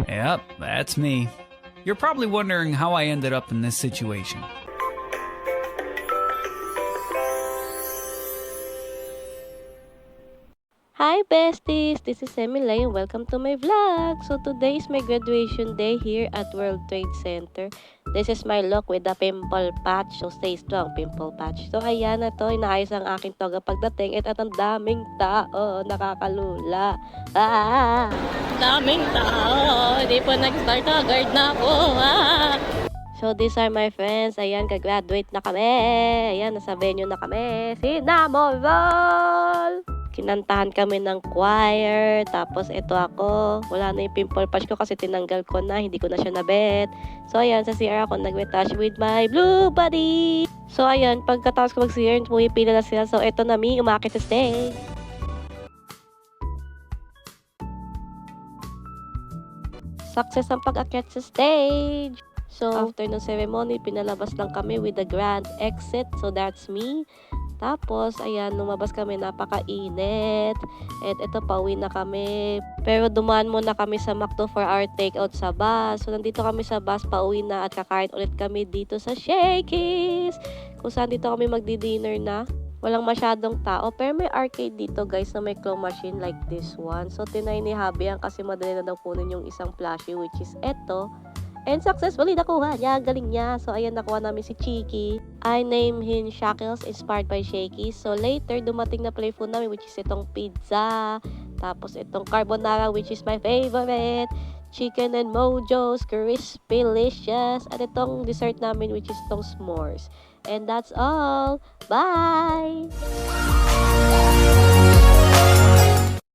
Yep, that's me. You're probably wondering how I ended up in this situation. Hi besties! This is Emily and welcome to my vlog! So today is my graduation day here at World Trade Center. This is my look with the pimple patch. So stay strong, pimple patch. So ayan na to, inaayos ang aking toga pagdating at ang daming tao, nakakalula. Daming tao, hindi po nag-start agad na ako. So these are my friends. Ayan, gagraduate na kami. Ayan, nasa venue na kami. Sinamorol! Kinantahan kami ng choir. Tapos ito ako. Wala na yung pimple patch ko kasi tinanggal ko na. Hindi ko na siya nabet. So ayan, sa CR ako nag-retouch with my blue buddy. So ayan, pagkatapos ko mag-CR, pumipila na sila. So ito na mi, umakit sa stage. Success ang pag-akyat sa stage. So, after ng ceremony, pinalabas lang kami with the grand exit. So, that's me. Tapos, ayan, lumabas kami, napakainit. At ito, pauwi na kami. Pero dumaan muna kami sa McDo for our takeout sa bus. So, nandito kami sa bus, pauwi na at kakain ulit kami dito sa Shakey's. Kung saan dito kami magdi-dinner na. Walang masyadong tao. Pero may arcade dito, guys, na may claw machine like this one. So, tinay ni Habi yan kasi madali na daw kunin yung isang plushie, which is eto. And successfully nakuha niya. Galing niya. So, ayan, nakuha namin si Cheeky. I named him Shackles, inspired by Shaky. So, later, dumating na play food namin, which is itong pizza. Tapos, itong carbonara, which is my favorite. Chicken and Mojo's, crispy-licious. At itong dessert namin, which is itong s'mores. And that's all. Bye!